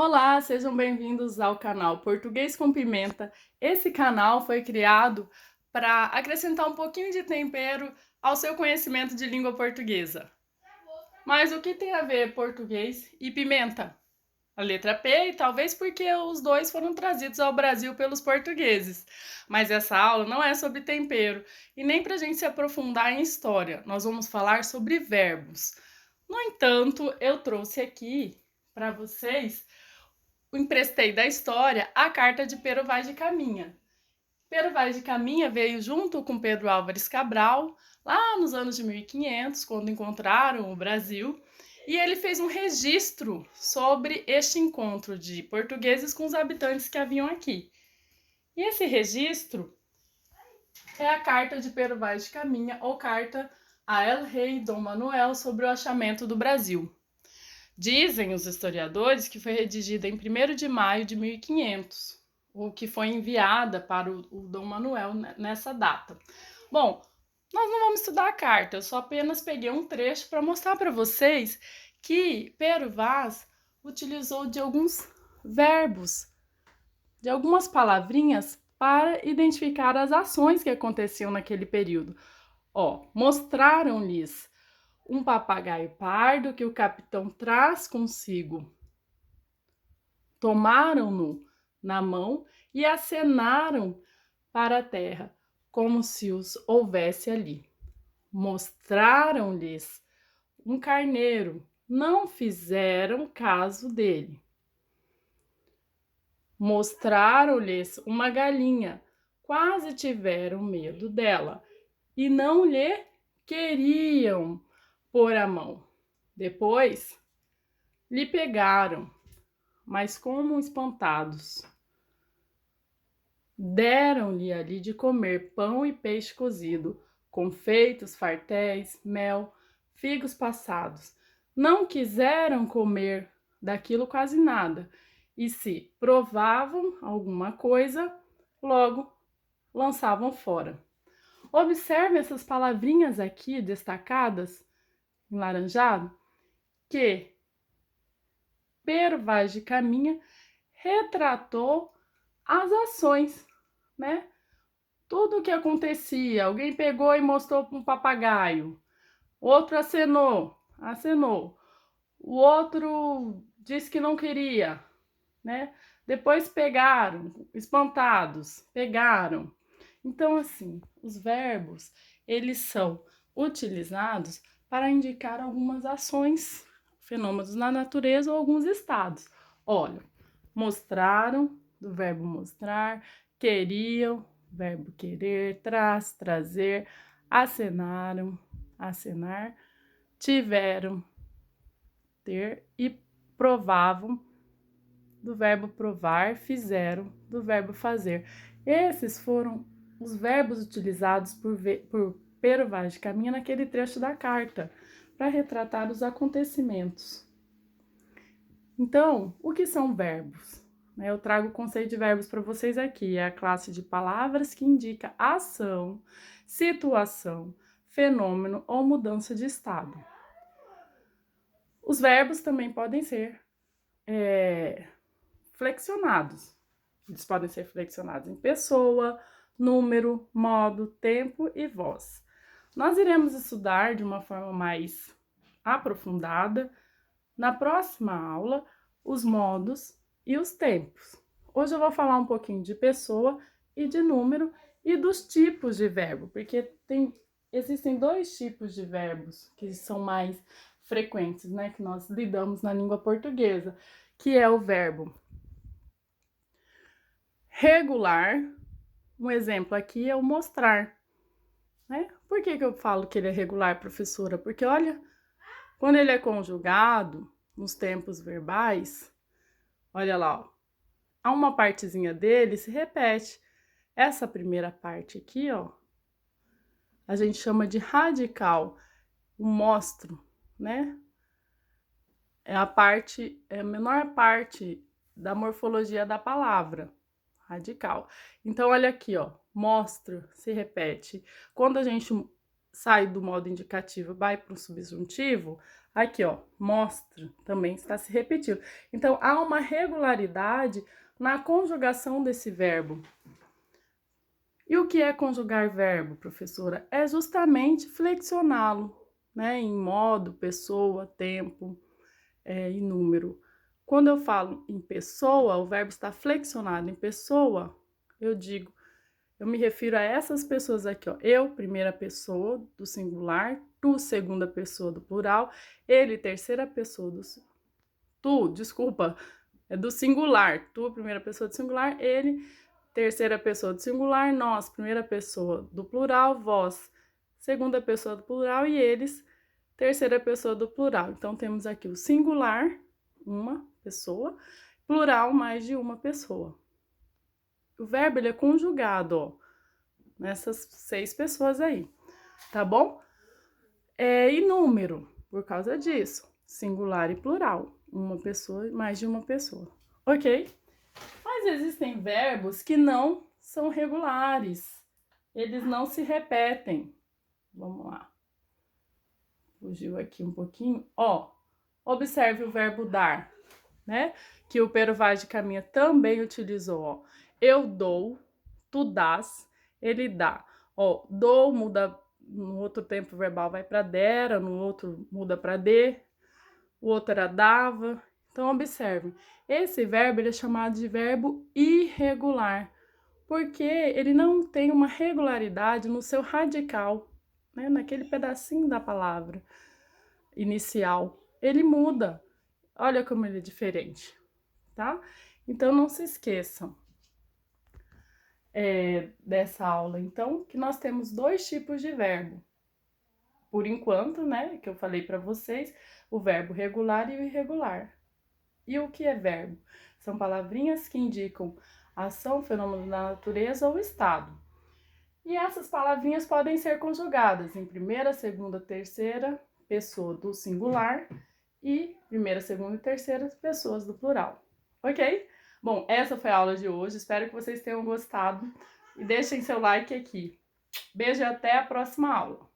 Olá, sejam bem-vindos ao canal Português com Pimenta. Esse canal foi criado para acrescentar um pouquinho de tempero ao seu conhecimento de língua portuguesa. Mas o que tem a ver português e pimenta? A letra P, e talvez porque os dois foram trazidos ao Brasil pelos portugueses. Mas essa aula não é sobre tempero e nem para a gente se aprofundar em história. Nós vamos falar sobre verbos. No entanto, eu trouxe aqui para vocês emprestei da história a carta de Pero Vaz de Caminha. Pero Vaz de Caminha veio junto com Pedro Álvares Cabral, lá nos anos de 1500, quando encontraram o Brasil, e ele fez um registro sobre este encontro de portugueses com os habitantes que haviam aqui. E esse registro é a carta de Pero Vaz de Caminha, ou carta a El Rei Dom Manuel sobre o achamento do Brasil. Dizem os historiadores que foi redigida em 1º de maio de 1500, o que foi enviada para o Dom Manuel nessa data. Bom, nós não vamos estudar a carta, eu só apenas peguei um trecho para mostrar para vocês que Pero Vaz utilizou de alguns verbos, de algumas palavrinhas para identificar as ações que aconteciam naquele período. Mostraram-lhes um papagaio pardo que o capitão traz consigo. Tomaram-no na mão e acenaram para a terra, como se os houvesse ali. Mostraram-lhes um carneiro, não fizeram caso dele. Mostraram-lhes uma galinha, quase tiveram medo dela e não lhe queriam pôr a mão. Depois lhe pegaram, mas como espantados. Deram-lhe ali de comer pão e peixe cozido, confeitos, fartéis, mel, figos passados. Não quiseram comer daquilo quase nada, e se provavam alguma coisa, logo lançavam fora. Observe essas palavrinhas aqui destacadas em laranjado, que Pero Vaz de Caminha retratou as ações, né? Tudo o que acontecia, alguém pegou e mostrou para um papagaio, outro acenou, o outro disse que não queria, né? Depois pegaram, espantados, pegaram. Então, assim, os verbos, eles são utilizados para indicar algumas ações, fenômenos na natureza ou alguns estados. Olha, mostraram, do verbo mostrar, queriam, verbo querer, traz, trazer, acenaram, acenar, tiveram, ter e provavam, do verbo provar, fizeram, do verbo fazer. Esses foram os verbos utilizados por Pero Vaz de Caminha naquele trecho da carta, para retratar os acontecimentos. Então, o que são verbos? Eu trago o conceito de verbos para vocês aqui. É a classe de palavras que indica ação, situação, fenômeno ou mudança de estado. Os verbos também podem ser flexionados. Eles podem ser flexionados em pessoa, número, modo, tempo e voz. Nós iremos estudar de uma forma mais aprofundada, na próxima aula, os modos e os tempos. Hoje eu vou falar um pouquinho de pessoa e de número e dos tipos de verbo, porque existem dois tipos de verbos que são mais frequentes, né, que nós lidamos na língua portuguesa, que é o verbo regular. Um exemplo aqui é o mostrar, né? Por que eu falo que ele é regular, professora? Porque, olha, quando ele é conjugado, nos tempos verbais, olha lá, há uma partezinha dele se repete. Essa primeira parte aqui, a gente chama de radical, o mostro, né? É a menor parte da morfologia da palavra, radical. Então, olha aqui, mostro, se repete. Quando a gente sai do modo indicativo, vai para o subjuntivo, Aqui, ó, mostra, também está se repetindo. Então, há uma regularidade na conjugação desse verbo. E o que é conjugar verbo, professora? É justamente flexioná-lo, né? Em modo, pessoa, tempo e número. Quando eu falo em pessoa, o verbo está flexionado em pessoa, eu me refiro a essas pessoas aqui, ó. Eu, primeira pessoa do singular, tu, segunda pessoa do plural, ele, terceira pessoa do... é do singular. Tu, primeira pessoa do singular, ele, terceira pessoa do singular, nós, primeira pessoa do plural, vós, segunda pessoa do plural e eles, terceira pessoa do plural. Então, temos aqui o singular, uma pessoa, plural, mais de uma pessoa. O verbo, ele é conjugado, ó, nessas 6 pessoas aí, tá bom? E número, por causa disso, singular e plural, uma pessoa, mais de uma pessoa, ok? Mas existem verbos que não são regulares, eles não se repetem. Vamos lá. Fugiu aqui um pouquinho. Ó, observe o verbo dar, né? Que o Pero Vaz de Caminha também utilizou, ó. Eu dou, tu dás, ele dá. Ó, dou muda, no outro tempo verbal vai para dera, no outro muda para de, o outro era dava. Então, observe, esse verbo ele é chamado de verbo irregular, porque ele não tem uma regularidade no seu radical, né? Naquele pedacinho da palavra inicial. Ele muda. Olha como ele é diferente, tá? Então, não se esqueçam dessa aula, então, que nós temos 2 tipos de verbo. Por enquanto, né, que eu falei para vocês, o verbo regular e o irregular. E o que é verbo? São palavrinhas que indicam ação, fenômeno da natureza ou estado. E essas palavrinhas podem ser conjugadas em primeira, segunda, terceira pessoa do singular e primeira, segunda e terceira pessoas do plural. Ok? Bom, essa foi a aula de hoje. Espero que vocês tenham gostado. E deixem seu like aqui. Beijo e até a próxima aula.